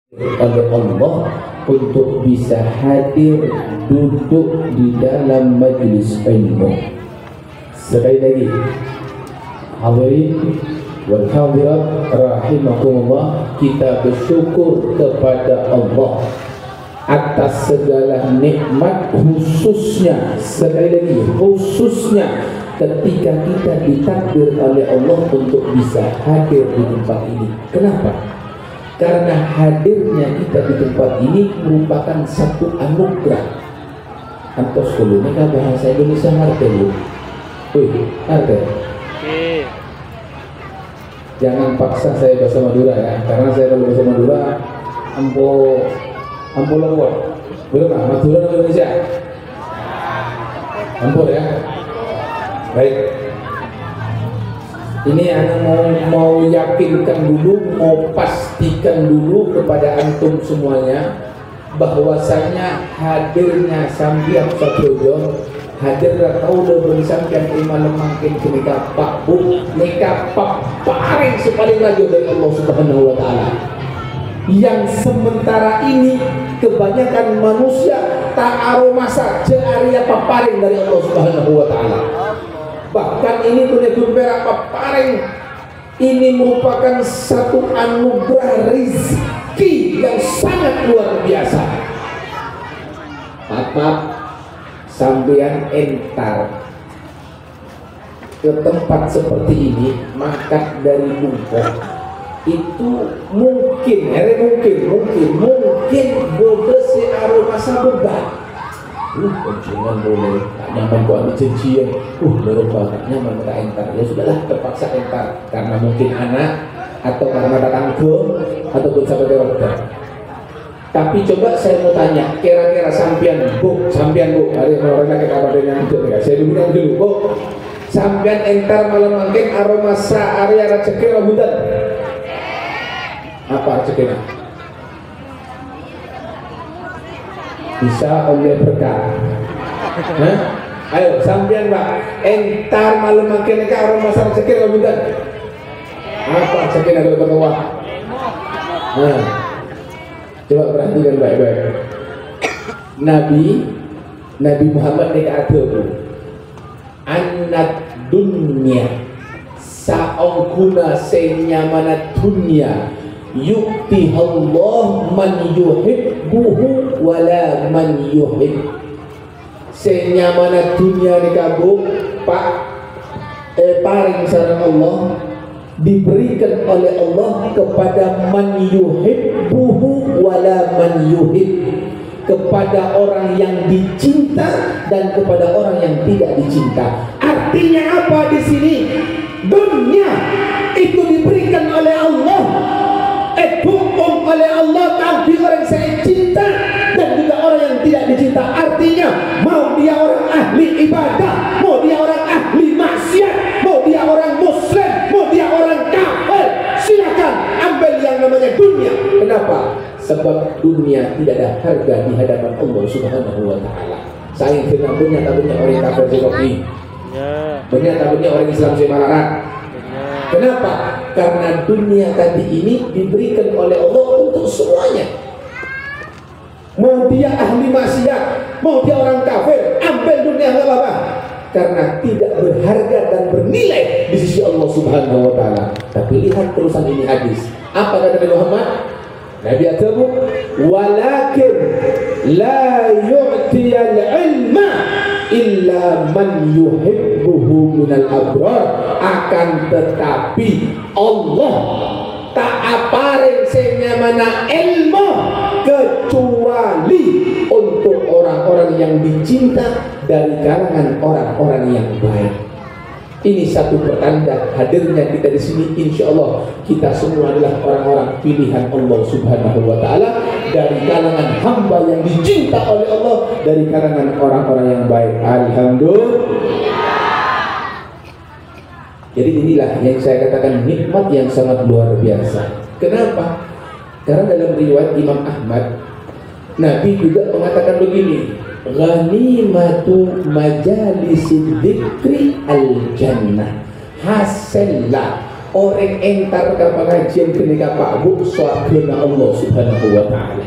oleh Allah untuk bisa hadir duduk di dalam majlis ilmu. Sekali lagi, hadirin wal hadirat rahimakumullah, kita bersyukur kepada Allah atas segala nikmat, khususnya, sekali lagi, khususnya ketika kita ditakdir oleh Allah untuk bisa hadir di tempat ini. Kenapa? Karena hadirnya kita di tempat ini merupakan satu anugerah. Antos dulu, ini kan bahasa Indonesia ngerti dulu. Wih, ngerti? Jangan paksa saya bahasa Madura ya, karena saya kalau bahasa Madura ampo lembut. Belum lah, Madura atau Indonesia? Ampun ya. Baik. Ini anak mau yakinkan dulu, mau pastikan dulu kepada antum semuanya bahwasanya hadirnya Sambiang Sabjojo, hadirlah kau lebih sampai terima lemangkin kenika Pak Bu, nikah Pak paring sepaling lagi dari Allah Subhanahu Wa Taala. Yang sementara ini kebanyakan manusia tak aroma saja area paparing dari Allah Subhanahu Wa Taala. Bahkan ini punya perak paparing, ini merupakan satu anugerah rezeki yang sangat luar biasa. Apa sampean entar ke tempat seperti ini, makan dari bungkuk itu mungkin berdesi aroma sabebat. Jangan boleh, tak nyaman kok ambil janjian. Berubah, tak nyaman tak entar. Ya sudahlah, terpaksa entar karena mungkin anak atau karena datang ke ataupun sampai roda. Tapi coba saya mau tanya, kira-kira sampian bu, hari orang lagi kabar dengan itu ya. Saya bilang dulu, bu, sampian entar malam mungkin aroma sa area rezeki rambutan. Apa rezekinya? Bisa oleh berkah. Ayo sampean Pak, entar malam makin ke orang masa rezeki rambutan. Apa rezeki ada berkah? Coba perhatikan baik-baik. Nabi Muhammad nikah ada anak dunia saongkuna senyamana dunia yukti Allah man yuhibbuhu wala man yuhib. Senyamana dunia ni kabuk Pak paring sareng Allah diberikan oleh Allah kepada man yuhibbuhu wala man yuhib, kepada orang yang dicinta dan kepada orang yang tidak dicinta. Artinya apa di sini? Dunia itu diberikan oleh Allah, hukum oleh Allah, tapi orang saya cinta dan juga orang yang tidak dicinta. Artinya mau dia orang ahli ibadah, mau dia orang ahli maksiat, mau dia orang muslim, mau dia orang kafir, silakan ambil yang namanya dunia. Kenapa? Sebab dunia tidak ada harga di hadapan Allah Subhanahu Wa Taala. Saya kena banyak orang kafir seperti banyak orang Islam semalaran. Kenapa? Karena dunia tadi ini diberikan oleh Allah untuk semuanya. Mau dia ahli maksiat, mau dia orang kafir, ambil dunia nggak apa-apa. Karena tidak berharga dan bernilai di sisi Allah Subhanahu Wa Taala. Tapi lihat terusan ini hadis. Apa kata Nabi Muhammad? Nabi Atabu, walakin la yu'tiyal ilma illa man yuhibbuhu minal abrar. Akan tetapi Allah tak aparin senyamana ilmu kecuali untuk orang-orang yang dicinta dari kalangan orang-orang yang baik. Ini satu pertanda hadirnya kita di sini. Insya Allah kita semua adalah orang-orang pilihan Allah Subhanahu Wa Taala, dari kalangan hamba yang dicinta oleh Allah, dari kalangan orang-orang yang baik. Alhamdulillah. Jadi inilah yang saya katakan nikmat yang sangat luar biasa. Kenapa? Karena dalam riwayat Imam Ahmad, Nabi juga mengatakan begini, ghanimatu majalisid dzikri al-jannah. Hasillah orang entar ke pengajian ketika Pak Bu soalnya Allah Subhanahu wa Ta'ala.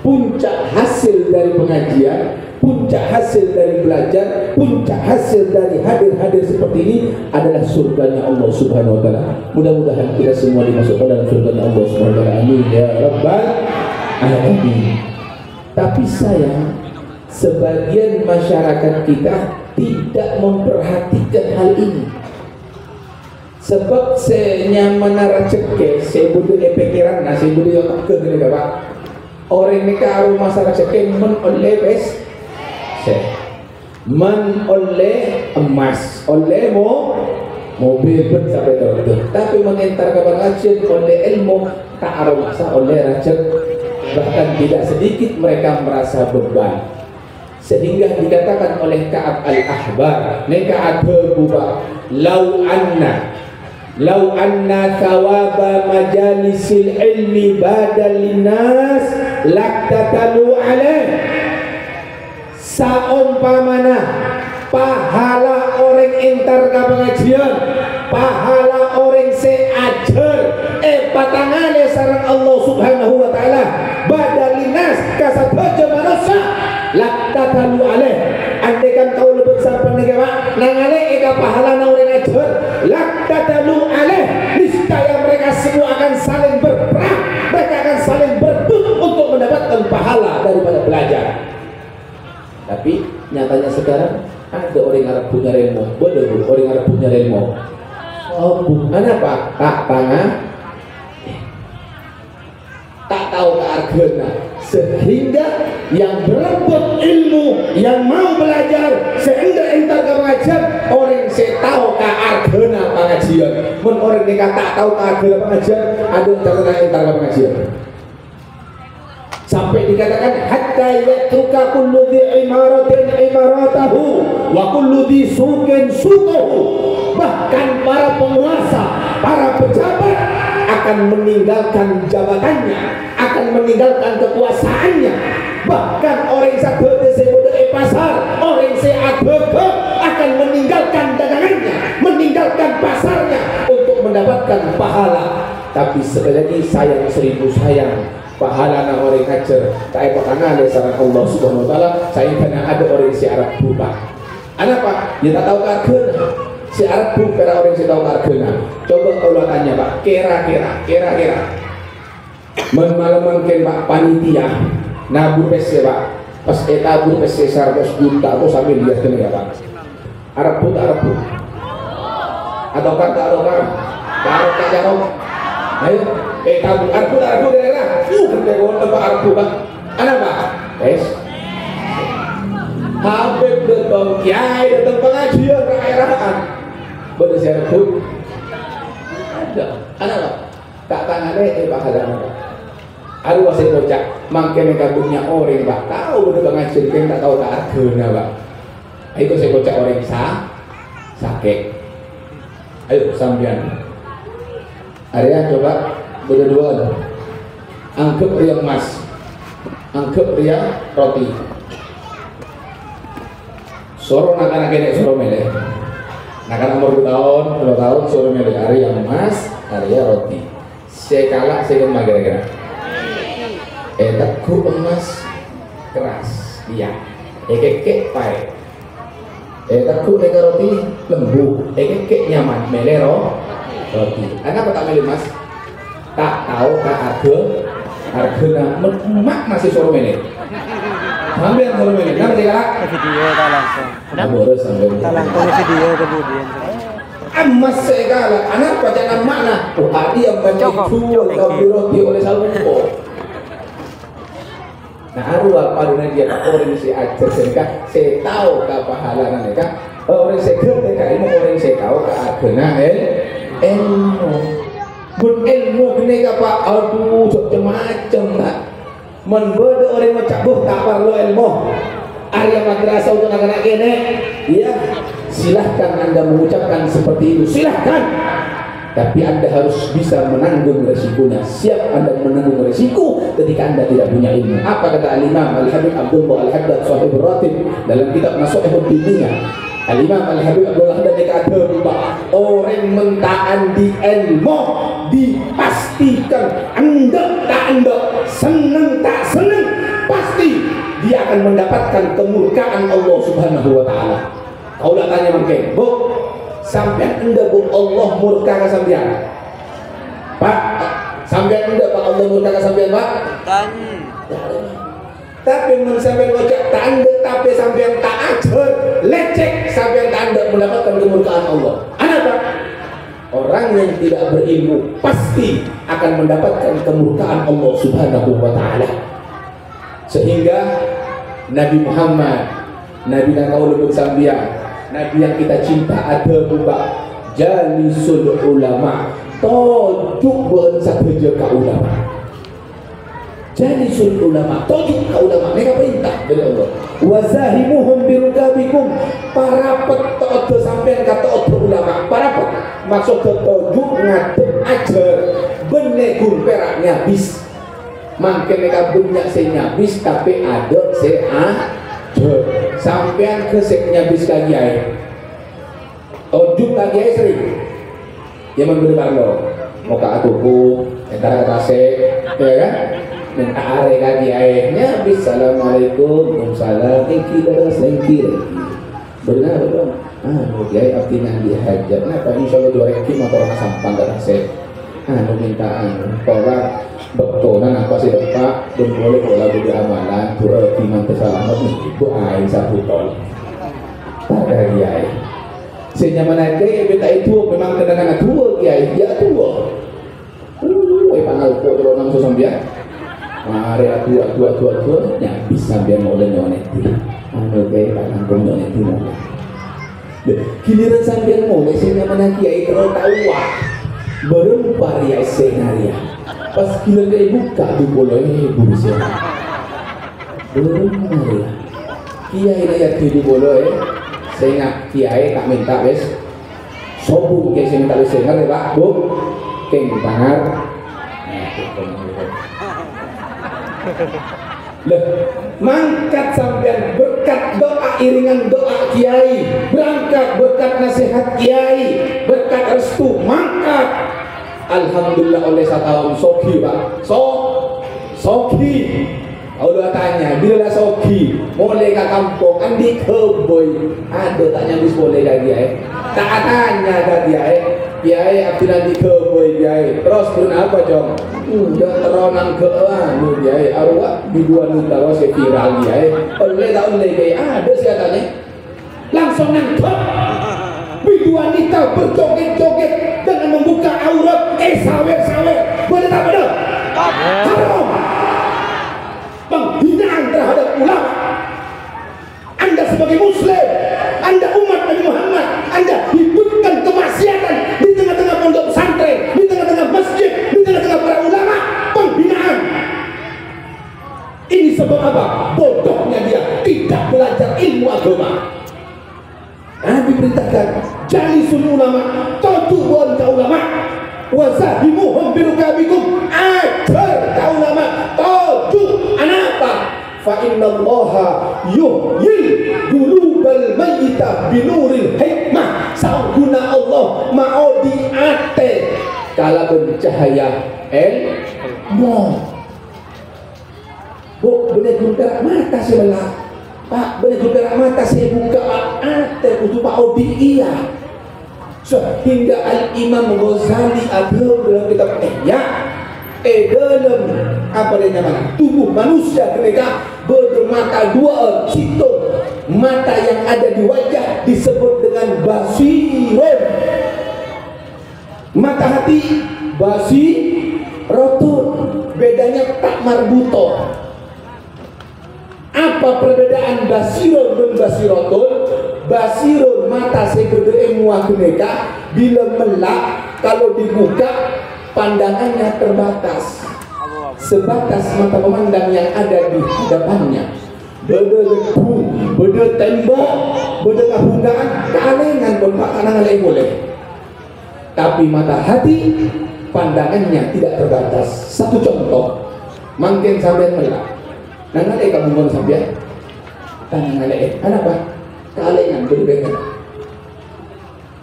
Puncak hasil dari pengajian, puncak hasil dari belajar, puncak hasil dari hadir-hadir seperti ini adalah surganya Allah Subhanahu wa Ta'ala. Mudah-mudahan kita semua dimasukkan dalam surganya Allah Subhanahu wa Ta'ala. Amin ya rabbal alamin. Tapi sayang, sebagian masyarakat kita tidak memperhatikan hal ini. Sebab saya menara cekek, saya butuh pikiran, saya butuh otak ke gini Pak. Orang ni kau masalah cekek men oleh bes, men oleh emas, oleh mobil pun sampai terlalu. Tapi mengentar ke pengajian oleh ilmu tak ada masa oleh racun, bahkan tidak sedikit mereka merasa beban. Sehingga dikatakan oleh Ka'ab al-Ahbar, ni Ka'ab berubah, Lau anna thawaba majalisil ilmi badal linnas laktatalu alaih. Saumpamana pahala orang entar ke pengajian, pahala orang seajar patangane sareng Allah Subhanahu wa Ta'ala badal linnas kasabaja manusia laktatalu alaih. Andaikan kau lebih sampai negara nangale eka pahala na orang ajar laktatalu alaih, niscaya mereka semua akan saling berperang, mereka akan saling berebut untuk mendapatkan pahala daripada belajar. Tapi nyatanya sekarang ada orang Arab punya ilmu, betul orang Arab punya ilmu. Oh, bukan apa? Tak tangan, tak tahu keargana, sehingga yang berebut ilmu, yang mau belajar, sehingga entar ke pengajian, orang saya tahu keargana pengajian. Men orang nikah tak tahu keargana pengajian, ada yang entar ke pengajian. Sampai dikatakan hatta yatruka kullu dhi imaratin imaratahu wa kullu dhi suqin suqahu. Bahkan para penguasa, para pejabat akan meninggalkan jabatannya, akan meninggalkan kekuasaannya. Bahkan orang yang disebut pasar, orang yang akan meninggalkan dagangannya, meninggalkan pasarnya untuk mendapatkan pahala. Tapi sekali lagi sayang seribu sayang, pahala na orang kacer tak pakangan dari sarang Allah Subhanahu wa Ta'ala. Saya kena ada orang si Arab buka. Kenapa? Dia tak tahu keargana. Si Arab buka orang si tahu keargana. Coba kalau tanya Pak, kira-kira malam-malam Pak panitia nabur pes Pak, pas tabur pes 100 juta atau sambil lihat kena Pak. Arab buka atau kata jarok. Ayo, tabur Arab daerah. Kenapa tempat Arab buka? Kenapa? Habib datang kiai datang pengajian keairahan. Bener siapa pun ada. Kenapa? Tak tangannya pahala. Aduh wasai bocah, mangkene kabutnya orang Pak tahu bener pengajian kan tak tahu keargana Pak. Ayo saya bocah orang sakit. Ayo sambian. Area coba berdua. Anggap ria emas, anggap ria roti. Soro nak kene soro mele. Nak umur 2 tahun soro mele area emas, area roti. Sekala sekon magera. Takku emas keras, iya. Kek pai. Takku roti lembut, kek nyaman, mele roti. Kenapa tak mele mas? Tak tahu harga emak masih suruh mele. Ambil yang suruh mele. Kenapa tidak? Video tak langsung. Tak langsung video kemudian. Emas segala. Anak bacaan makna. Oh, adi yang baca itu kau roti oleh salmon. Nah, arwah pada dia orang si ajar sehingga saya tahu ke pahala mereka. Orang saya kerja ilmu orang saya tahu ke agama ilmu. Bun ilmu kene ka Pak, aduh macam-macam lah. Men bede orang macam tak perlu ilmu. Area madrasah untuk anak-anak kene, ya silahkan Anda mengucapkan seperti itu, silahkan. Tapi Anda harus bisa menanggung resikonya. Siap Anda menanggung resiko ketika Anda tidak punya ilmu. Apa kata Al-Imam Al-Habib Abdullah Al-Haddad Sahibur Ratib dalam kitab Nasihatul Dunia? Al-Imam Al-Habib Abdullah Haddad ada orang mentaan di ilmu dipastikan anda tak anda senang tak senang pasti dia akan mendapatkan kemurkaan Allah Subhanahu wa taala. Kau dah tanya mungkin, Bu, sampai anda Bu Allah murka ke sampean? Pak, sampai anda Pak Allah murka ke sampean, Pak? Tapi mun sampean ngocak tanda tapi sampean tak ajar lecek sampean tanda mendapatkan kemurkaan Allah. Kenapa? Orang yang tidak berilmu pasti akan mendapatkan kemurkaan Allah Subhanahu wa taala. Sehingga Nabi Muhammad, Nabi yang kau lebut sambiang, Nabi yang kita cinta ada buka jalisul ulama, tojuk bersahaja ka ulama. Jalisul ulama, tojuk ka ulama, mereka perintah dari Allah. Wazahimuhum birukabikum, para petoto sampean kata oto ulama, para pet maksud tojuk ngadep ajar benegun peraknya bis. Mungkin mereka punya senyabis tapi ada ajar sampean ke senyabis lagi ay. Tojuk lagi ay sering. Dia memberi parlo, mau ke atuku, antara kata se, ya kan? Minta are lagi ayahnya Assalamualaikum Waalaikumsalam Thank you benar betul kiai artinya dihajat kenapa insyaallah dua reki motor sampan dan aset mintaan tolak bektonan apa sih Pak dan boleh pola budi amalan pura iman kesalamat itu air satu tol pada kiai senyaman aja beta itu memang kadang-kadang tua kiai ya tua pangal kok kalau nang sosambia mari tua bisa biar mulai nyoneti kayak nanggung nyoneti mulai giliran sambil mulai sehingga mana kiai terlalu tahu berempar ya senaria pas giliran dia buka di boleh burusia berempar ya kiai rakyat di boleh sehingga kiai tak minta wes sobung kiai saya minta wes sehingga ya Pak Bu keng bangar mangkat sampean berkat doa iringan doa kiai berangkat berkat nasihat kiai berkat restu mangkat alhamdulillah oleh 1 tahun soki Pak soki udah tanya bila soki mulai ke kampung andi keboy ada tanya bis boleh lagi tak tanya tadi kiai abdi nanti keboy kiai terus apa jom udah teronan ke kiai arwah di 2 juta saya viral kiai oleh tak oleh kiai ada siatanya langsung nangkep di 2 wanita berjoget-joget dengan membuka aurat sawer boleh tak benar haram penghinaan terhadap ulama. Anda sebagai muslim, Anda umat Nabi Muhammad, Anda hidupkan kemaksiatan di tengah-tengah pondok pesantren, di tengah-tengah masjid, di tengah-tengah para ulama, penghinaan. Ini sebab apa? Bodohnya dia tidak belajar ilmu agama. Nabi perintahkan jalisul ulama, tojuhun ka ulama, wazahimuhum birukabikum, ajar ka ulama, tojuh anapa? Fa inna allaha yuhyil qulubal mayyita binuril hikmah. Saunguna Allah mau di ate kala bercahaya ilmu. Bu, benar juga mata sebelah. Pak, benar juga mata saya buka ate untuk Pak Odi iya. Sehingga Al-Imam Ghazali ada dalam kitab dalam apa dia namanya tubuh manusia ketika bermata 2 situ mata yang ada di wajah disebut dengan basirun mata hati basirotun bedanya tak marbuto. Apa perbedaan basirun dan basirotun? Basirun mata segede muak mereka bila melak kalau dibuka pandangannya terbatas sebatas mata memandang yang ada di hadapannya beda lepung, beda tembok, beda kahundaan kalengan berpakanan lain boleh tapi mata hati pandangannya tidak terbatas. Satu contoh mungkin sampai melak nang ada kamu mau sampai tangan ada kenapa kalengan berbeda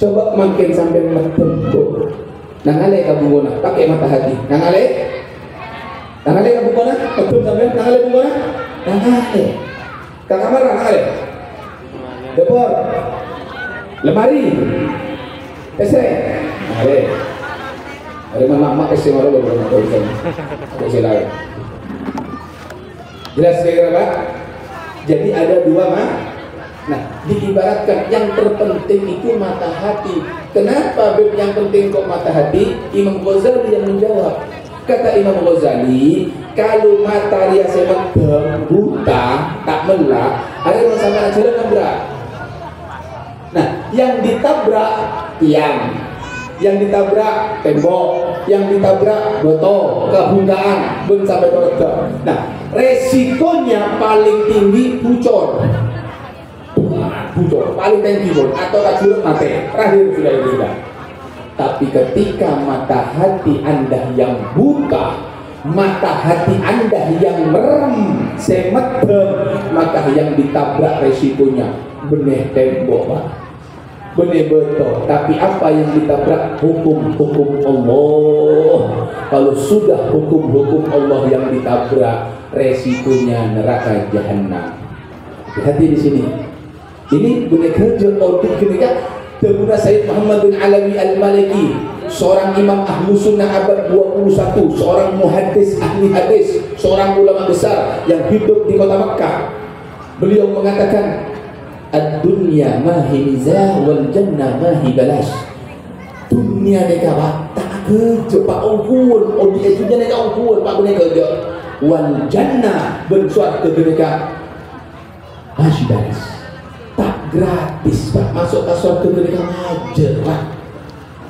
Coba makin sampai metengko. Nangale kabungona pakai mata hati. Nangale kabungona betul sampai nangale kabungona. Nangale. Kamar nangale. Dapur. Lemari. Ese. Nangale. Ada mama ese malu belum tahu kan. Ese lain. Jelas kira Pak? Jadi ada dua Nah, diibaratkan yang terpenting itu mata hati. Kenapa Beb yang penting kok mata hati? Imam Ghazali yang menjawab. Kata Imam Ghazali, kalau mata dia semedem, buta, tak melak, ada yang sama jalan nabrak. Nah, yang ditabrak tiang, yang ditabrak tembok, yang ditabrak botol, kebukaan, ben sampai korek. Nah, resikonya paling tinggi bocor paling tinggi atau racun mati terakhir sudah tidak. Tapi ketika mata hati Anda yang buta, mata hati Anda yang merem, semedem, maka yang ditabrak resikonya benih tembok Pak, benih betul. Tapi apa yang ditabrak? Hukum-hukum Allah. Kalau sudah hukum-hukum Allah yang ditabrak, resikonya neraka jahanam. Hati di sini. Ini benar kerja audit ketika Terguna Sayyid Muhammad bin Alawi Al-Maliki, seorang imam ahlu sunnah abad 21, seorang muhaddis ahli hadis, seorang ulama besar yang hidup di kota Makkah. Beliau mengatakan, ad-dunya mahi mizah wal jannah mahi balas. Dunia neka tak kerja pak ongkul, audit itu neka ongkul pak benar kerja. Wal jannah bersuat ke mereka masih balas. Tak gratis Pak, masuk ke surga mereka ngajar Pak.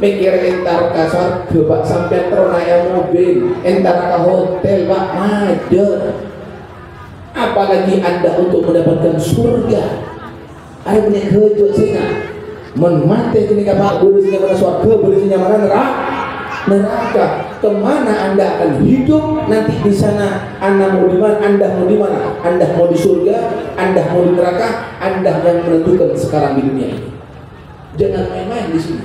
Mikir entar ke surga Pak, sampai ternaik mobil, entar ke hotel Pak, ngajar. Apalagi Anda untuk mendapatkan surga. Ada punya kerja sehingga menmati ketika Pak, bolehnya mana surga, bolehnya mana neraka. Kemana Anda akan hidup nanti di sana? Anda mau di mana? Anda mau di mana? Anda mau di surga? Anda mau di neraka? Anda yang menentukan sekarang di dunia ini. Jangan main-main di sini.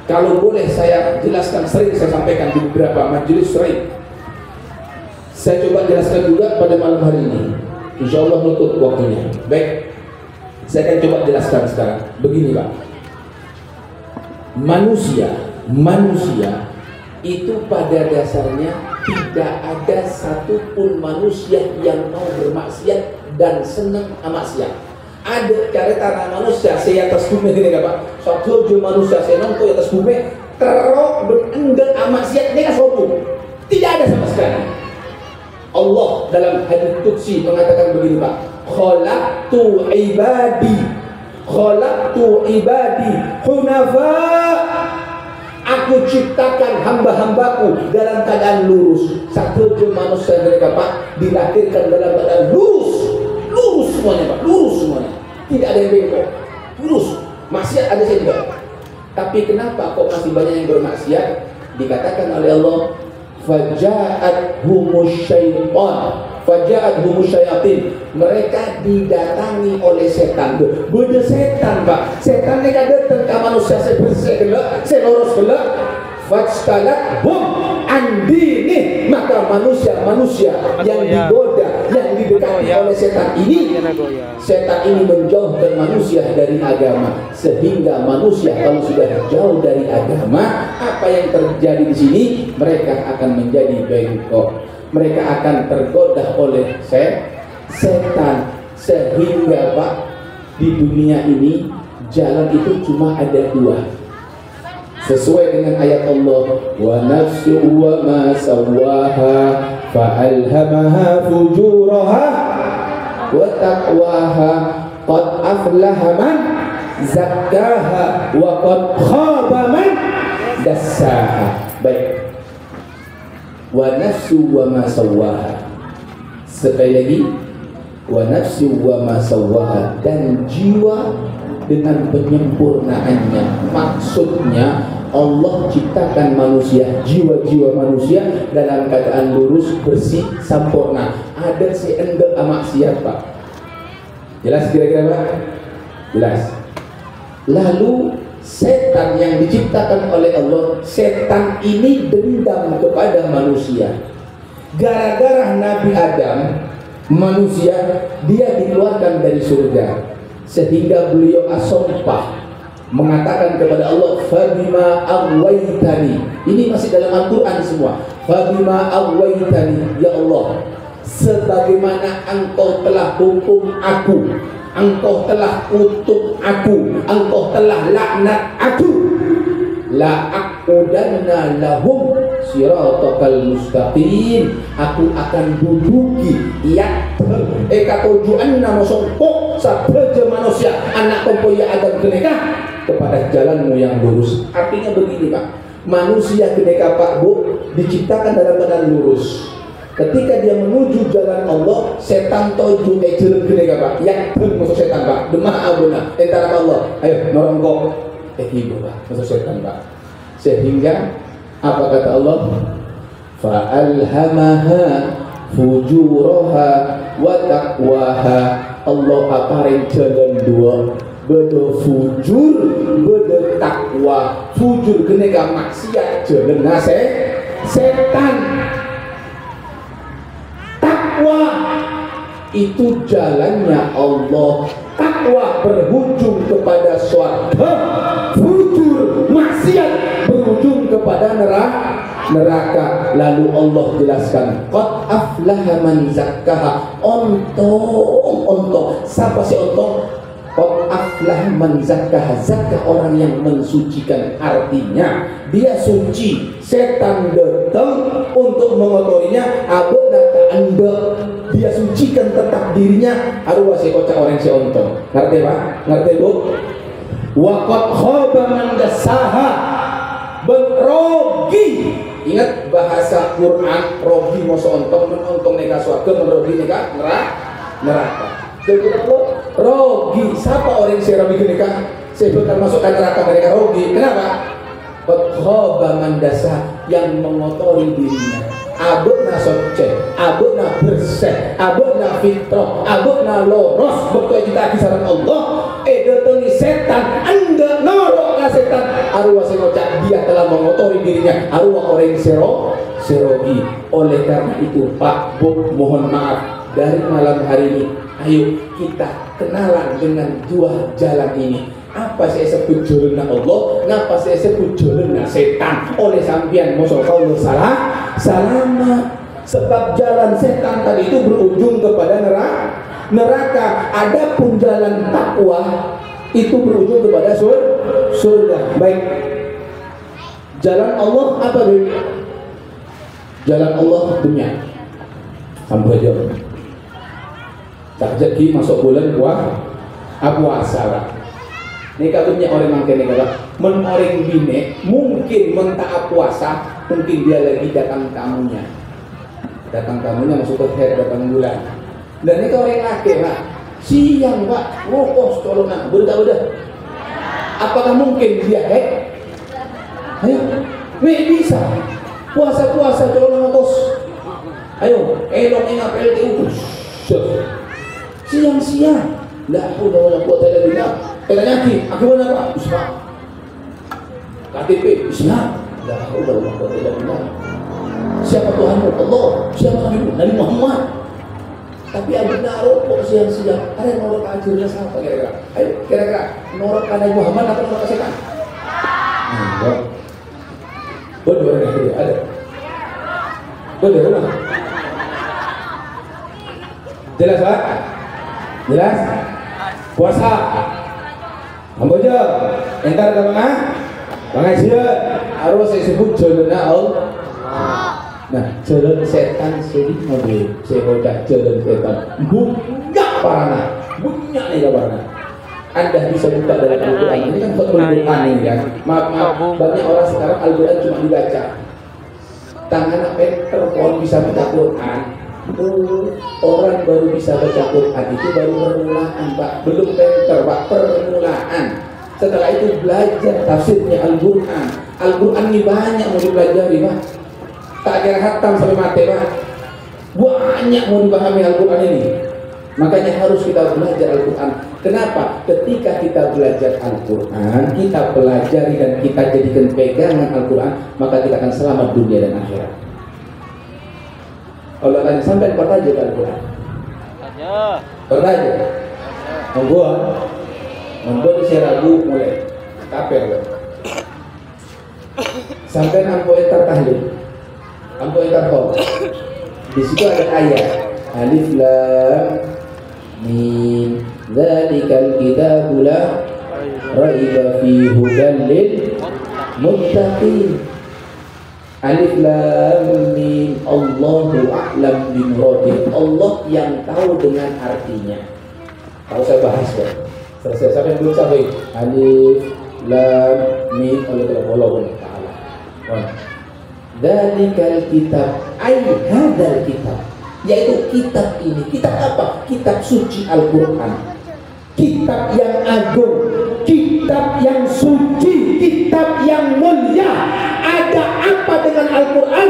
Kalau boleh saya jelaskan, sering saya sampaikan di beberapa majelis sering. Saya coba jelaskan juga pada malam hari ini. Insya Allah nutup waktunya. Baik, saya akan coba jelaskan sekarang. Begini Pak, manusia itu pada dasarnya tidak ada satupun manusia yang mau bermaksiat dan senang maksiat. Ada cara tanah manusia saya atas bumi ini Pak. Suatu manusia saya nongko atas bumi terok berendang maksiat dia sombong. Tidak ada sama sekali. Allah dalam hadis qudsi mengatakan begini Pak, khalaqtu ibadi hunafa. Aku ciptakan hamba-hambaku dalam keadaan lurus. Satu manusia mereka Pak dilahirkan dalam keadaan lurus semuanya Pak, lurus semuanya. Tidak ada yang bengkok, lurus. Maksiat ada saja. Tapi kenapa kok masih banyak yang bermaksiat? Dikatakan oleh Allah, faja'athumus syayatin, mereka didatangi oleh setan. Beda setan Pak, setan ini kan datang ke manusia selurus gelak fajtalathum andini, maka manusia yang digoda, yang didekati oleh setan ini menjauhkan manusia dari agama, sehingga manusia kalau sudah jauh dari agama, apa yang terjadi di sini? Mereka akan menjadi bengkok, mereka akan tergoda oleh setan, sehingga Pak di dunia ini jalan itu cuma ada dua, sesuai dengan ayat Allah, wa nafsu wa ma sawwaha fa alhamaha fujuraha wa taqwaha qad aflaha man zakkaha wa qad khaba man dassaha. Baik, wa nafsu wa ma sawwaha, sekali lagi, wa nafsu wa ma sawwaha, dan jiwa dengan penyempurnaannya. Maksudnya Allah ciptakan manusia, jiwa-jiwa manusia dalam keadaan lurus, bersih, sempurna. Ada si enggak maksiat Pak. Jelas kira-kira Pak? Jelas. Lalu setan yang diciptakan oleh Allah, setan ini dendam kepada manusia. Gara-gara Nabi Adam, manusia, dia dikeluarkan dari surga, sehingga beliau asumpah mengatakan kepada Allah, fabima aghwaytani. Ini masih dalam Al-Quran semua. Fabima aghwaytani, ya Allah, sebagaimana engkau telah hukum aku, engkau telah kutuk aku, engkau telah laknat aku, la aqudanna lahum siratal mustaqim, aku akan duduki katujuanna masongkok sahaja manusia anak kompoya Adam keneka kepada jalanmu yang lurus. Artinya begini Pak, manusia keneka Pak Bu diciptakan dalam keadaan lurus. Ketika dia menuju jalan Allah, setan toju jalan keneka Pak, yang masuk setan Pak, demah abuna antara Allah, ayo norong kok ibu Pak, masuk setan Pak. Sehingga apa kata Allah? Fa'alhamaha fujuraha wa taqwaha. Allah aparin jalan dua, beda fujur, beda takwa. Fujur keneka maksiat, jalan nase setan. Takwa itu jalannya Allah. Takwa berujung kepada surga, fujur maksiat berujung kepada neraka. Lalu Allah jelaskan, qad aflaha man zakkaha. Ontong. Siapa sih ontong? Qad aflaha man zakkaha. Zakkah orang yang mensucikan, artinya dia suci. Setan datang untuk mengotorinya, abad anda dia sucikan tetap dirinya. Arwah si kocak orang si ontong. Ngerti Pak? Ngerti Bu? Wa qad khaba man dassaha. Berogi. Ingat bahasa Quran, rogi moso ontong, menonton neka swarga, merogi neka neraka. Jadi rogi. Siapa orang yang rogi neka? Saya masukkan neraka mereka rogi. Kenapa? Khaba man dassaha, yang mengotori dirinya. Abukna soceh, abukna bersih, abukna fitrah, abukna loros, betul kita kisaran Allah. Datangi setan, anda norok ke setan. Arwah senocak, dia telah mengotori dirinya. Arwah orang serogi. Oleh karena itu Pak Bu, mohon maaf, dari malam hari ini, ayo kita kenalan dengan dua jalan ini. Apa saya sebut jalan Allah, ngapa saya sebut jalan setan? Oleh sampian mosok kau salah salama. Sebab jalan setan tadi itu berujung kepada neraka. Adapun jalan takwa itu berujung kepada surga. Baik. Jalan Allah apa dulu? Jalan Allah dunia. Sampai jauh. Tak jadi masuk bulan puasa. Ini kabarnya orang mangkene kalau orang bine mungkin mentaat puasa, mungkin dia lagi datang tamunya masuk ke hari datang bulan. Dan ini orang laki Pak, siang Pak, ngokos colongan berda. Apakah mungkin dia Ayo, bisa puasa colongan ngokos. Ayo, elok ingat PLTU siang. La haula wala quwwata illa billah. Katanya akibatnya apa? Islam. KTP Islam. La haula wala quwwata illa billah. Siapa Tuhanmu? Allah. Siapa Nabi Muhammad? Tapi ada rokok siang-siang. Ada norok ajarnya siapa kira-kira? Ayo kira-kira norok Nabi Muhammad atau norok setan? Enggak. Betul ada. Betul lah. Jelas Pak? Jelas? Puasa ambo aja entar ke pengajian harus saya sebut jalan Allah. Nah jalan setan sedih mobil saya udah jalan setan bunyak nih parana. Anda bisa buka dalam Al-Quran, ini kan Al-Quran ini kan. Maaf, banyak orang sekarang Al-Quran cuma dibaca. Tangan telepon bisa baca Quran. Orang baru bisa baca Quran itu baru permulaan Pak, belum pinter Pak, permulaan. Setelah itu belajar tafsirnya Al-Quran. Al-Quran ini banyak mau dipelajari Pak, tak kira hatam sampai mati Pak, banyak mau dipahami Al-Quran ini. Makanya harus kita belajar Al-Quran. Kenapa? Ketika kita belajar Al-Quran, kita pelajari dan kita jadikan pegangan Al-Quran, maka kita akan selamat dunia dan akhirat. Allah tanya, sampai bertaja Al-Quran. Bertaja. Membuat isi ragu mulai kaper. Sampai nampu entar tahlil, nampu entar khol. Di situ ada ayat Alif Lam Mim Dzalikal kitabu la raiba fihi hudan lil muttaqin. Alif Lam Mim Allahu a'lam bimuradihi. Allah yang tahu dengan artinya. Kalau saya bahas ya. Selesai sampai dulu sampai Alif Lam Mim Allah Ta'ala. Dzalikal kitab ay hadzal kitab, yaitu kitab ini. Kitab apa? Kitab suci Al-Quran. Kitab yang agung, kitab yang suci, kitab yang mulia. Ada apa dengan Al-Quran?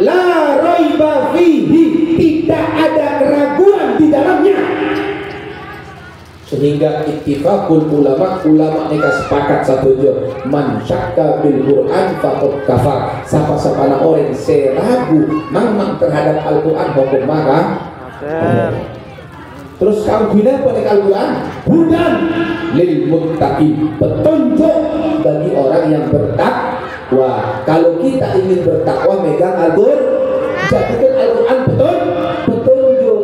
La raiba fihi, tidak ada keraguan di dalamnya. Sehingga ittifaqul ulama mereka sepakat satu je, man syakka bil Quran faqad kafar. Siapa-siapa orang seragu memang terhadap Al-Quran hukum maka terus kamu guna pada Al-Quran hudan lil muttaqin, petunjuk bagi orang yang bertakwa. Kalau kita ingin bertakwa megang Al-Quran, jadikan Al-Quran petunjuk.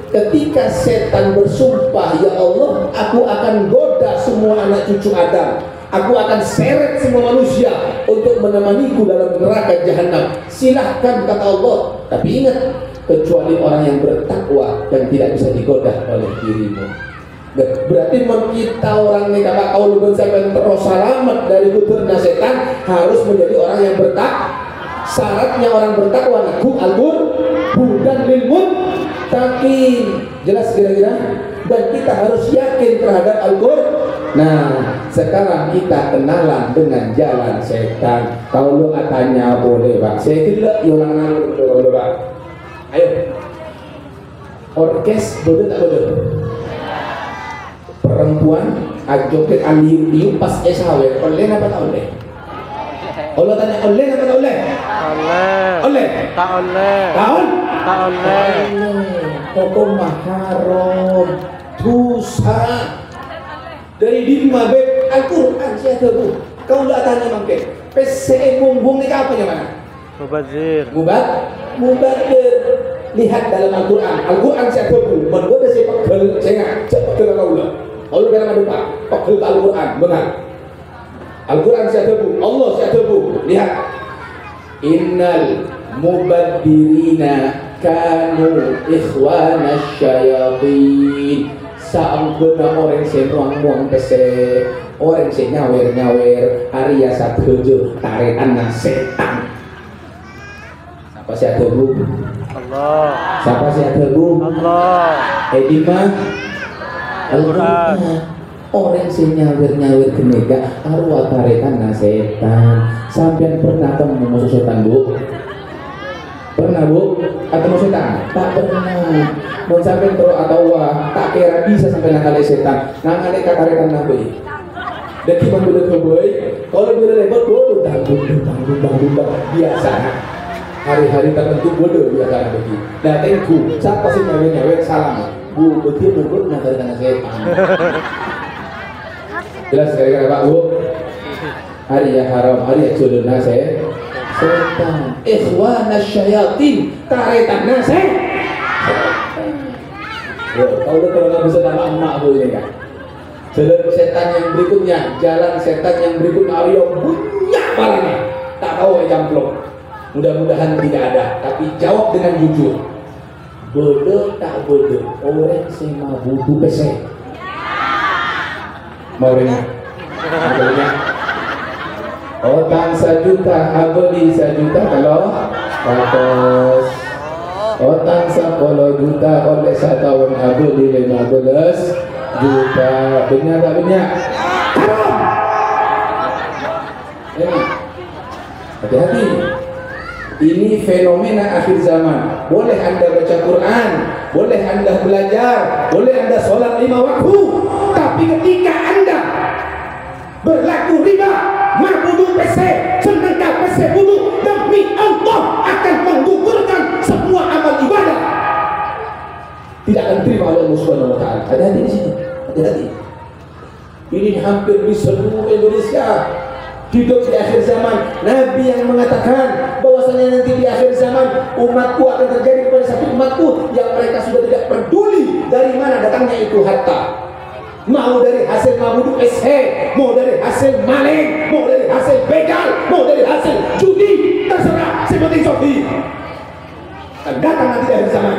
Ketika setan bersumpah, ya Allah, aku akan goda semua anak cucu Adam, aku akan seret semua manusia untuk menemaniku dalam neraka jahanam. Silahkan, kata Allah. Tapi ingat, kecuali orang yang bertakwa dan tidak bisa digoda oleh dirimu. Berarti kita orang ini kata kau lu sampai terus selamat dari godaan setan harus menjadi orang yang bertakwa. Syaratnya orang bertakwa Al-Qur'an hudan lil muttaqin. Jelas kira-kira? Dan kita harus yakin terhadap Al-Qur'an. Nah, sekarang kita kenalan dengan jalan setan. Kalau lu katanya boleh, Pak. Saya tidak orang boleh, Pak. Ayo. Orkes boleh tak boleh? Perempuan ajoket aliu pas esawet, boleh apa tak boleh? Allah tanya oleh apa tak oleh? Oleh. Tak oleh. Tak oleh. Hukum haram, dosa. Dari lima bab Al-Quran saya tahu. Kau tak tanya mungkin. PCE bumbung ni apa yang mana? Mubazir. Mubazir. Lihat dalam Al-Quran. Al-Quran saya tahu. Menurut saya pegel, saya ngajak pegel kau lah. Allah dalam ada pegel Al-Quran, benar. Al-Quran saya tebu, Allah saya tebu. Lihat, innal mubadzirina kanu ikhwana syayatin. Saangkeuna orang yang muang-muang pese, orang yang nyawer-nyawer, Arya satuju taretan setan. Siapa saya tebu? Allah. Siapa saya tebu? Allah. Edimah Al-Quran. Orang sing nyawer-nyawer genega arwah tarekan setan. Sampean pernah ketemu musuh setan, Bu? Pernah, Bu? Ketemu setan? Tak pernah. Mau sampean terus atau tak kira bisa sampai nakale setan. Nakale katarekan nabi. Dan kita boleh keboi. Kalau boleh lebar bodoh, tanggung biasa. Hari-hari tertentu bodoh biasa begitu. Datengku, siapa sih nyawer-nyawer salam? Bu, betul nakale setan. Jelas kira-kira Pak Bu? Hari yang haram, hari yang jodoh nase setan. Ikhwana syayatin, taretan nase. Kau udah kalau bisa nama emak Bu ini kan? Jalan setan yang berikutnya, jalan setan yang berikutnya Aryo banyak parahnya. Tak tahu jamplok. Mudah-mudahan tidak ada, tapi jawab dengan jujur. Bodoh tak bodoh, orang sema butuh pesek. Maunya, otang sejuta, abadi sejuta kalau 100. Otang 10 juta, oleh 1 tahun abadi 15 juta. Benar tak benar? Haram. Ini, hati-hati. Ini fenomena akhir zaman. Boleh Anda baca Quran, boleh Anda belajar, boleh Anda sholat 5 waktu, tapi ketika Anda berlaku riba, mabuduk PC, sedangkan PC buduk, demi Allah akan menggugurkan semua amal ibadah. Tidak akan terima oleh Allah Subhanahu wa taala. Hati-hati di sini. Hati-hati. Ini hampir di seluruh Indonesia. Hidup di akhir zaman. Nabi yang mengatakan bahwasanya nanti di akhir zaman umatku akan terjadi kepada satu umatku yang mereka sudah tidak peduli dari mana datangnya itu harta. Mau dari hasil mabuduk SH, mau dari hasil maling, mau dari hasil begal, mau dari hasil judi, terserah, seperti Sofi. Akan datang nanti di akhir zaman.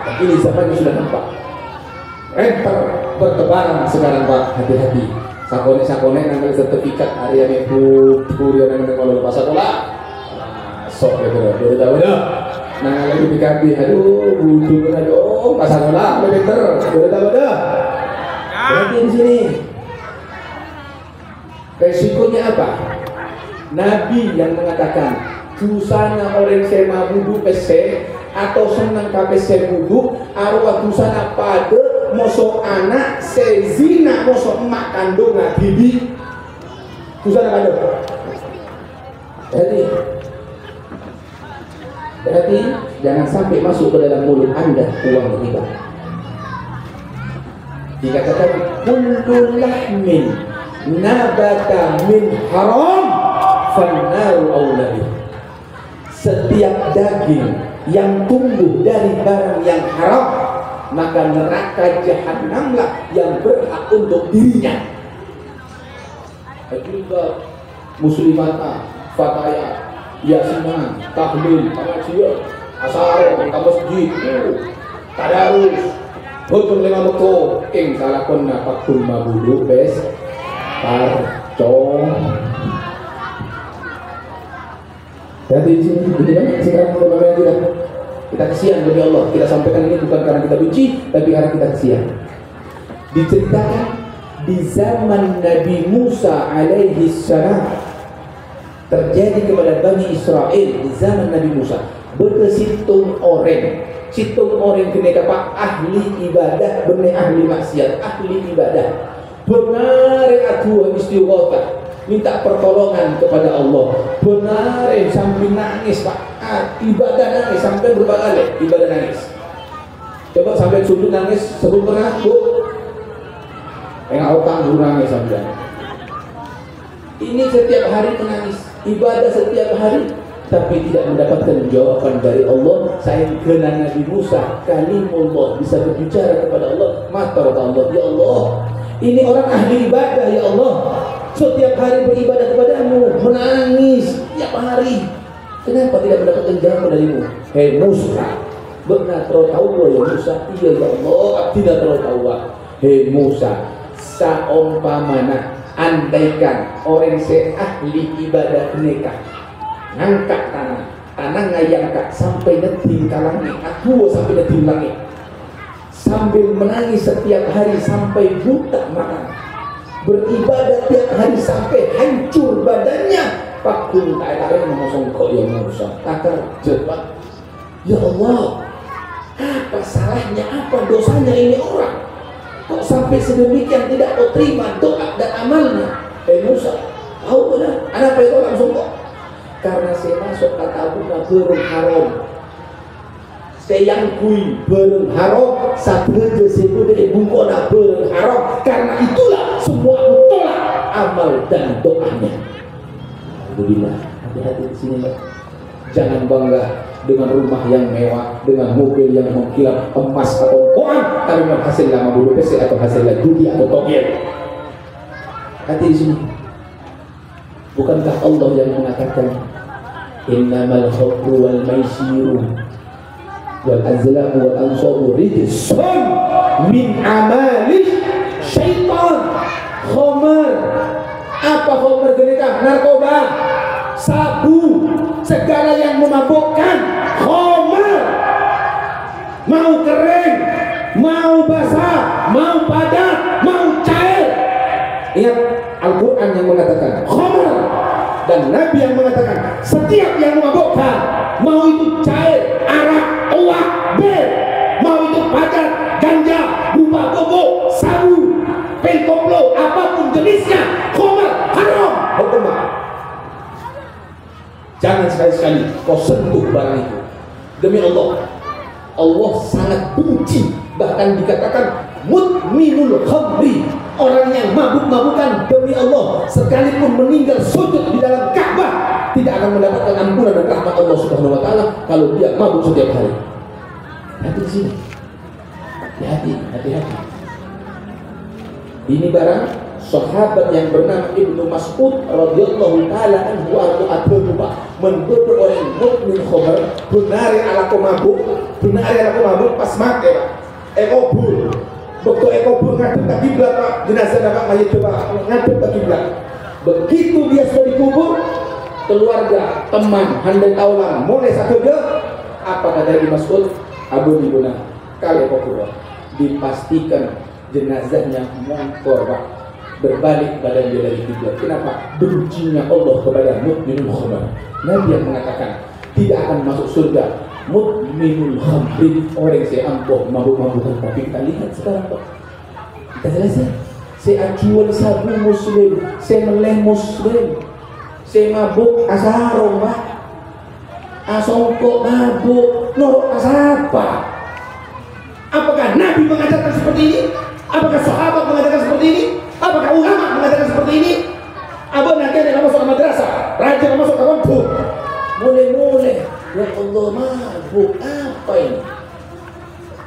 Dan ini zamannya sudah nampak. Renter bertebaran sekarang Pak, hati-hati. Sakone ngambil sertifikat area minggu kuliah nang kalau pas sekolah. Sok gitu. Udah dah. Nah lagi PKB, aduh butuh aduh pas sekolah better. Udah dah. Berarti di sini resikonya apa? Nabi yang mengatakan dosana orang sema wudu PC atau senang KPC wudu arwah dosana pada mosok anak sezina mosok emak kandung bibi dosana pada. Berarti jangan sampai masuk ke dalam mulut Anda uang riba. Dikatakan kullu lahmin nabata min haram fannaru aulabi. Setiap daging yang tumbuh dari barang yang haram, maka neraka jahanamlah yang berhak untuk dirinya. Juga muslimata, fataya, yasinan, tahlil, pengajian, asar, ke masjid, tadarus, hukum 5 waktu, ing salakon napakul mabudu bes, parcong. Jadi di sini sekarang kita kesian demi Allah. Kita sampaikan ini bukan karena kita benci, tapi karena kita kesian. Diceritakan di zaman Nabi Musa alaihi salam terjadi kepada Bani Israel di zaman Nabi Musa berkesitung orang. Situng orang kena pak ahli ibadah benih ahli maksiat, ahli ibadah. Benar aku istighosah minta pertolongan kepada Allah. Benar sampai nangis Pak. Ibadah nangis sampai berapa kali ibadah nangis. Coba sampai sudut nangis sebelum pernah Bu. Enggak utang dulu nangis sampai. Ini setiap hari menangis, ibadah setiap hari, tapi tidak mendapatkan jawaban dari Allah. Saya kenal Nabi Musa, kalimullah, bisa berbicara kepada Allah. Mata Allah, ya Allah, ini orang ahli ibadah ya Allah. Setiap hari beribadah kepadamu, menangis tiap hari. Kenapa tidak mendapatkan jawaban darimu? Hei Musa, benar tahu ya Musa? Iya ya Allah, tidak tahu. Hei Musa, saumpamana andaikan orang ahli ibadah nikah ngangkat tanah ngayangkat sampai neting kalangit, aku sampai neting langit, sambil menangis setiap hari sampai buta makan, beribadah tiap hari sampai hancur badannya. Pakun tak ada yang ngomong kok yang Musa takar cepat. Ya Allah, apa salahnya, apa dosanya ini orang? Kok sampai sedemikian tidak kau terima doa dan amalnya? Musa, tahu benar? Apa itu langsung kok? Karena saya masuk kata buka berung haram. Saya yang kui berung haram, sabda sebut dari bungkuk nak berung haram. Karena itulah semua tolak amal dan doanya. Alhamdulillah, hati-hati di sini. Jangan bangga dengan rumah yang mewah, dengan mobil yang mengkilap emas atau uang, tapi hasil lama bulu PC atau hasil judi atau togel. Hati di sini. Bukankah Allah yang mengatakan innamal khamru wal maisiru wal azlamu wal ansabu rijsun min amali syaitan. Khamar, apa khamar genika? Narkoba, sabu, segala yang memabukkan. Khamar, mau kering, mau basah, mau padat, mau cair. Ingat Al-Quran yang mengatakan khamar, dan Nabi yang mengatakan setiap yang memabukkan, mau itu cair, arak, uak, bir, mau itu padat, ganja, kau sentuh barang itu. Demi Allah, Allah sangat benci, bahkan dikatakan mudminul khamri, orang yang mabuk-mabukan, demi Allah, sekalipun meninggal sujud di dalam Ka'bah tidak akan mendapatkan ampunan dan rahmat Allah Subhanahu wa taala kalau dia mabuk setiap hari. Hati di sini. Hati-hati. Ini barang sahabat yang bernama Ibnu Mas'ud radhiyallahu taala anhu atuba mengukur orang mukmin khamr benari ala ko mabuk pas mate ekobur betul ekobur ngadep ke kiblat Pak, jenazah dapat mayit coba ngadep ke kiblat. Begitu dia sudah dikubur, keluarga, teman, handai taulan mulai satu dia apa kata Ibnu Mas'ud, Abu Ibuna kali ekobur dipastikan jenazahnya mongkor Pak, berbalik badan dia dari kiblat. Kenapa? Bencinya Allah kepada mukminul khamr. Nabi yang mengatakan tidak akan masuk surga mukminul khamr, orang saya ampuh mabuk-mabukan. Tapi kita lihat sekarang Pak, kita selesai. Saya jual sabu muslim, saya meleh muslim, saya mabuk asarong Pak, asongkok mabuk, norok asapa. Apakah Nabi mengajarkan seperti ini? Apakah sahabat mengajarkan seperti ini? Apakah ulama mengatakan seperti ini? Abang nanti ada masuk ke madrasah, raja masuk ke kampung, mulai-mulai ya Allah mabuk apa ini?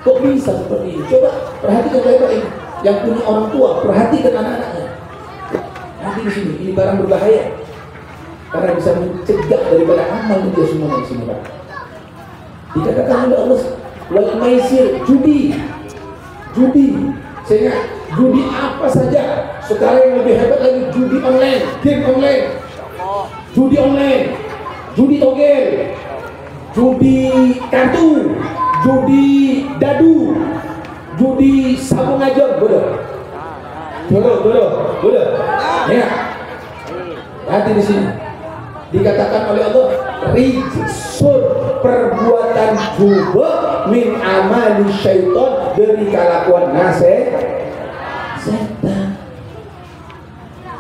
Kok bisa seperti ini? Coba perhatikan baik-baik. Yang punya orang tua, perhatikan anak-anaknya. Nanti di sini ini barang berbahaya karena bisa mencegah daripada amal dia semua di sini Pak. Dikatakan oleh Allah wal maisir, judi. Sehingga judi apa saja. Sekarang yang lebih hebat lagi judi online, game online, judi online, judi togel, judi kartu, judi dadu, judi sabung aja, bodoh. Ya, hati di sini. Dikatakan oleh Allah, rijsun, perbuatan juga min amali syaitan, dari kelakuan setan.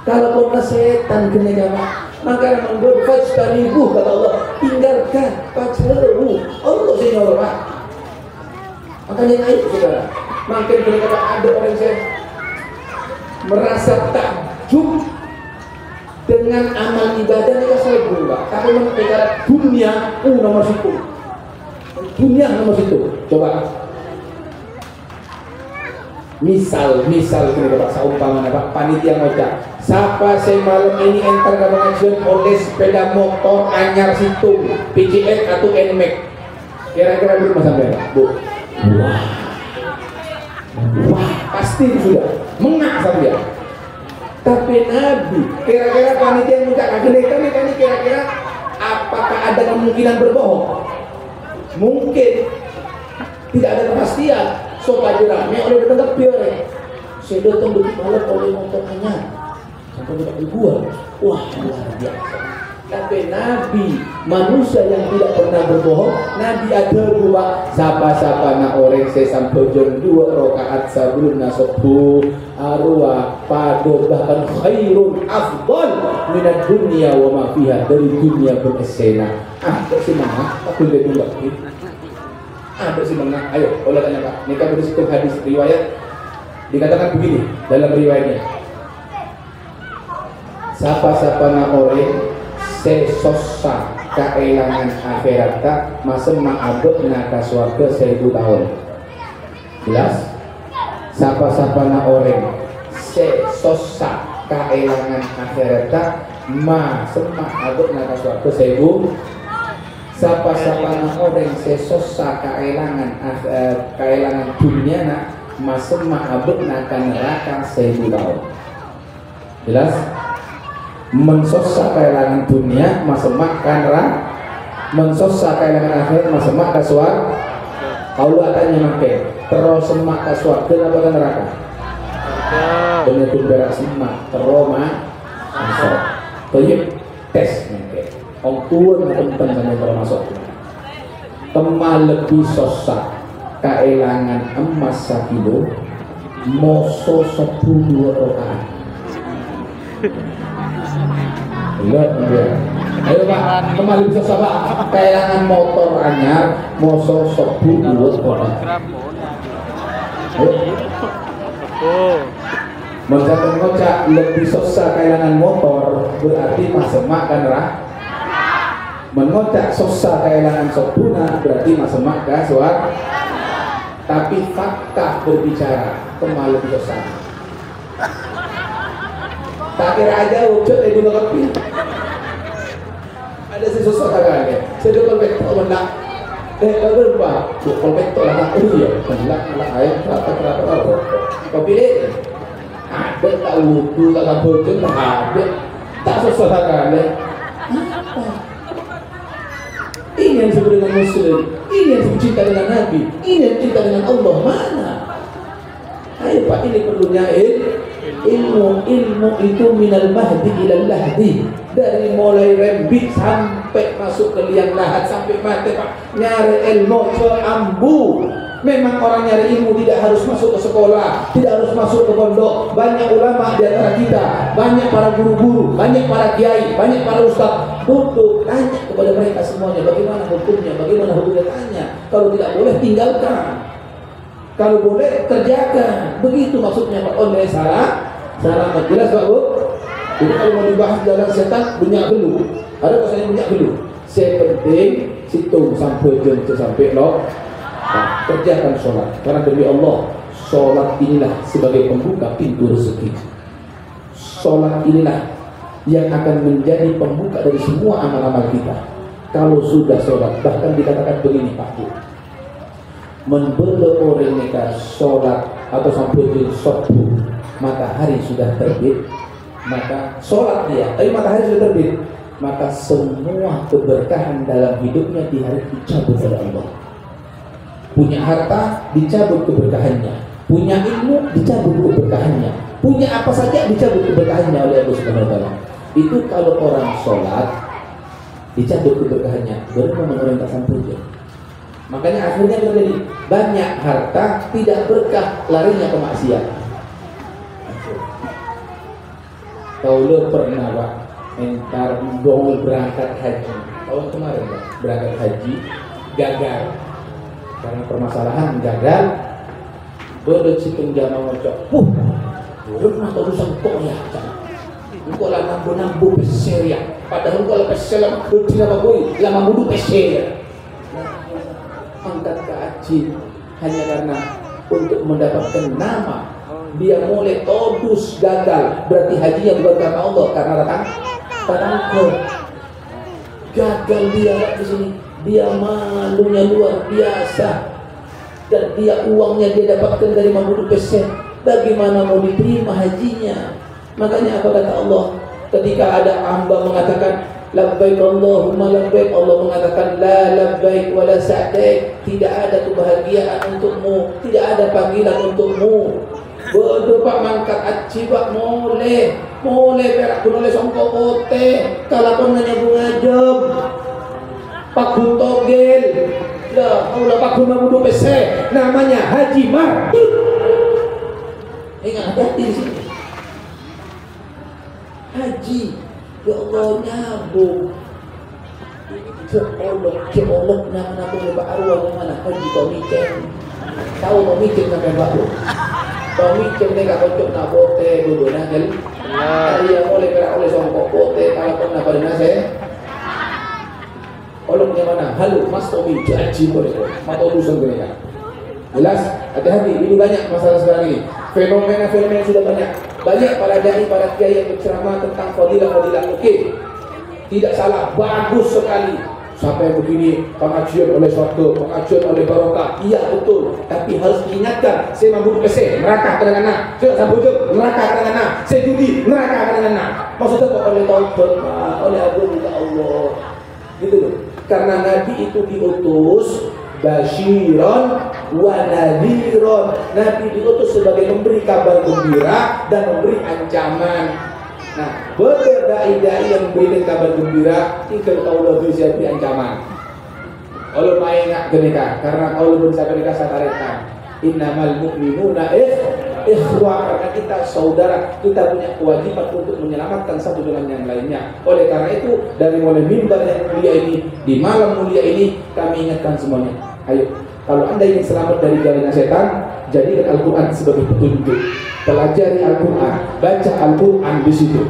Kalau setan kena gama, maka membuat fajtanibuh, kata Allah, tinggalkan fajtanibuh. Allah senior Pak. Makanya naik saudara. Makin kena ada orang saya merasa takjub dengan amal ibadah kita saya berubah. Tapi mengenai dunia, nomor situ. Dunia nomor situ. Coba. Misal kita Pak, saumpama Pak, panitia ngocak. Siapa saya malam ini enter ke pengajian oleh sepeda motor anyar situ, PCX atau NMAX. Kira-kira berapa sampai Pak? Bu. Wah, pasti sudah mengak sama dia. Tapi Nabi, kira-kira panitia yang minta kagelekan ini kira-kira apakah ada kemungkinan berbohong? Mungkin tidak ada kepastian. So tadi rame oleh datang ke piore. Saya datang begitu malam oleh motornya sampai tidak dibuat. Wah luar biasa. Tapi Nabi, manusia yang tidak pernah berbohong, Nabi ada dua sapa-sapa na orang saya sampai jam 2 rakaat sebelum subuh arwah padu bahkan khairun afdal minat dunia wa ma fiha, dari dunia beresena. Si mana? Aku lihat dulu. Si mana? Ayo, boleh tanya Pak. Ini kan berisikum hadis riwayat. Dikatakan begini dalam riwayatnya. Sapa-sapa na orang sesosa keelangan akhirat masem ma'abuk naka swarga 1000 tahun. Jelas? Sapa-sapa na orang sesosa keelangan akhirat masem ma'abuk naka swarga 1000. Sapa-sapa na orang sesosa keelangan dunia na masem ma'abuk naka neraka 1000 tahun. Jelas? Mensosa kehilangan dunia masemak kanra, mensosa kehilangan akhir masemak kaswar. Allah tanya makai terus semak kaswar kenapa kan neraka? Benar tuh berak semak teroma masuk. Tuyuk tes makai. Om tuan tentang sama termasuk. Tema lebih sosa kehilangan emas 1 kilo, moso 10 rakaat. Lihat dia Ayo Pak, kembali bisa sama kehilangan motor anyar, motor sobu dua orang. Mencatat ngocak lebih susah kehilangan motor berarti masih makan rah. Mengocak susah kehilangan sobuna berarti masih makan suar. Tapi fakta berbicara kembali lebih susah. Tak kira aja wujud ibu ngerti. Ada sesuatu kan ya. Saya kalau betul benar. Berapa? Kalau betul lah aku ya. Benar lah ayat rata. Kau pilih. Ada tak wudhu tak wujud ada. Tak sesuatu kan ya. Apa? Ini yang disebut dengan Muslim. Ini yang cinta dengan Nabi. Ini yang cinta dengan Allah. Mana? Ayo Pak, ini perlunya ilmu itu minal mahdi ilal lahdi, dari mulai rembik sampai masuk ke liang lahat sampai mati Pak. Nyari ilmu ambu. Memang orang nyari ilmu tidak harus masuk ke sekolah, tidak harus masuk ke pondok. Banyak ulama di antara kita, banyak para guru-guru, banyak para kiai, banyak para ustaz. Duduk tanya kepada mereka semuanya bagaimana hukumnya, bagaimana hukumnya, tanya. Kalau tidak boleh tinggalkan, kalau boleh kerjakan. Begitu maksudnya Pak. Oleh salah jelas Pak Bu. Jadi kalau mau dibahas jalan setan banyak dulu. Ada pasal yang banyak dulu. Saya penting situ sampai jam sampai lo. Nah, kerjakan sholat. Karena demi Allah, sholat inilah sebagai pembuka pintu rezeki. Sholat inilah yang akan menjadi pembuka dari semua amal-amal kita. Kalau sudah sholat, bahkan dikatakan begini Pak Bu. Membela orang mereka sholat atau sampai di subuh, matahari sudah terbit, maka sholat dia, tapi matahari sudah terbit, maka semua keberkahan dalam hidupnya di hari dicabut oleh Allah. Punya harta dicabut keberkahannya, punya ilmu dicabut keberkahannya, punya apa saja dicabut keberkahannya oleh Allah Subhanahu wa taala. Itu kalau orang sholat dicabut keberkahannya, baru orang tak sampai. Makanya akhirnya terjadi banyak harta tidak berkah, larinya ke maksiat. Kau pernah Pak entar dong berangkat haji tahun kemarin Pak, berangkat haji gagal karena permasalahan gagal. Bodoh citung jamaah ngocok. Belum atau urusan kok ya. Kok lah nambu peser ya. Padahal kalau peser lama kerja lama boy, lama mudu peser. Angkat ke haji hanya karena untuk mendapatkan nama. Dia mulai todus gagal, berarti hajinya bukan karena Allah, karena datang ke gagal dia di sini. Dia malunya luar biasa, dan dia uangnya dia dapatkan dari 50%. Bagaimana mau diterima hajinya? Makanya apa kata Allah ketika ada hamba mengatakan labbaik Allahumma labbaik, Allah mengatakan la labbaik wala sa'daik, tidak ada kebahagiaan untukmu, tidak ada panggilan untukmu. Bodoh Pak, mangkat haji Pak, boleh perak boleh songkok kote kalau kau nanya bunga job Pak Buntogel lah, Allah Pak Guna Budu PC namanya Haji Mardut. Ingat hati di sini. Haji, ya Allah nyambung. Ceolok nama Pak Arwah yang mana? Haji Tomicen. Tahu Tomicen sampai Pak Bu? Tomicen mereka kocok nak bote dulu nangel. Hari yang oleh perak oleh songkok bote kalau kau nak pada nase. Oloknya mana? Halo Mas Tommy, haji boleh matau dusun mereka. Jelas, hati-hati, ini banyak masalah sekarang ini. Fenomena-fenomena sudah banyak. Banyak para dai, para kiai yang berceramah tentang fadilah-fadilah. Oke, tidak salah, bagus sekali. Sampai begini, pengajian oleh suatu, pengajian oleh barokah. Iya betul, tapi harus diingatkan. Saya mampu PC, neraka kadang-kadang. Saya sambut neraka kadang-kadang. Saya judi, neraka kadang-kadang. Maksudnya kok oleh taubat, oleh agama Allah. Gitu loh. Karena Nabi itu diutus basyiron wa nadhiron. Nabi diutus sebagai memberi kabar gembira dan memberi ancaman. Nah, berdai-dai yang memberikan kabar gembira, tinggal tahu lebih siapa ancaman. Kalau main nak kenikah, karena kalau belum sampai nikah saya tarekan. Innamal mu'minuna ikhwah, karena kita saudara, kita punya kewajiban untuk menyelamatkan satu dengan yang lainnya. Oleh karena itu, dari mulai mimbar yang mulia ini, di malam mulia ini, kami ingatkan semuanya. Ayo, kalau Anda ingin selamat dari jaringan setan, jadikan Al-Quran sebagai petunjuk. Pelajari Al-Quran, baca Al-Quran di situ.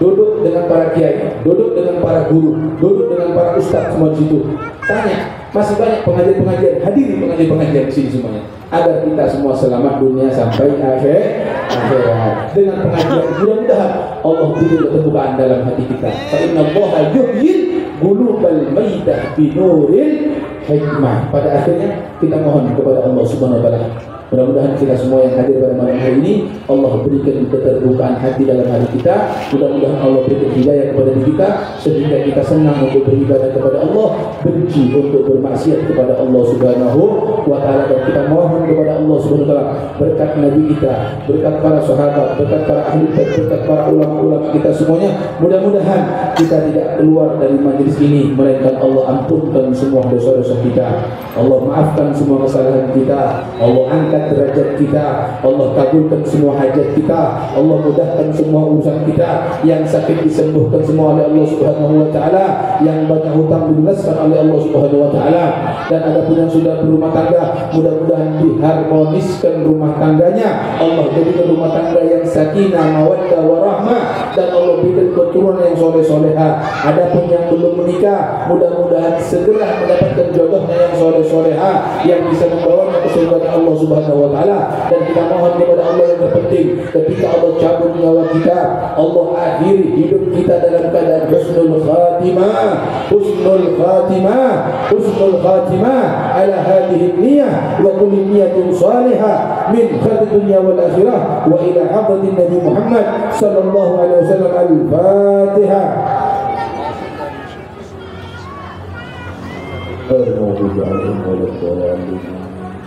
Duduk dengan para kiai, duduk dengan para guru, duduk dengan para ustadz semua di situ. Tanya, masih banyak pengajian-pengajian, hadiri pengajian-pengajian di sini semuanya, agar kita semua selamat dunia sampai akhirat. Dengan pengajian, mudah-mudahan Allah beri keterbukaan dalam hati kita. Fa inna Allaha yuhyil qulubal maitah bi nuril hikmah. Pada akhirnya kita mohon kepada Allah Subhanahu wa taala, mudah-mudahan kita semua yang hadir pada malam hari ini, Allah berikan keterbukaan hati dalam hati kita. Mudah-mudahan Allah berikan hidayah kepada diri kita, sehingga kita senang untuk beribadah kepada Allah, benci untuk bermaksiat kepada Allah Subhanahu wa taala. Dan kita mohon kepada Allah Subhanahu wa taala berkat Nabi kita, berkat para sahabat, berkat para ahli, berkat para ulama-ulama kita semuanya. Mudah-mudahan kita tidak keluar dari majelis ini melainkan Allah ampunkan semua dosa-dosa kita, Allah maafkan semua kesalahan kita, Allah angkat derajat kita, Allah kabulkan semua hajat kita, Allah mudahkan semua urusan kita, yang sakit disembuhkan semua oleh Allah Subhanahu wa taala, yang banyak hutang dilunaskan oleh Allah Subhanahu wa taala, dan adapun yang sudah berumah tangga, mudah-mudahan diharmoniskan rumah tangganya, Allah jadikan rumah tangga yang sakinah, mawaddah warahmah, dan Allah berikan keturunan yang soleh-soleha. Adapun yang belum menikah, mudah-mudahan segera mendapatkan jodohnya yang soleh-soleha, yang bisa membawanya ke surga Allah Subhanahu wa taala. Dan kita mohon kepada Allah yang terpenting, ketika Allah cabut nyawa kita, Allah akhiri hidup kita dalam keadaan husnul khatimah, husnul khatimah, husnul khatimah ala hadhihi niyah wa kulli niyatin salihah min khair dunya wal akhirah wa ila hadratin Nabi Muhammad sallallahu alaihi wasallam. Al-Fatihah.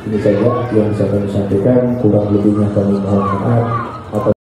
Ini saja yang bisa kami sampaikan, kurang lebihnya kami mohon maaf.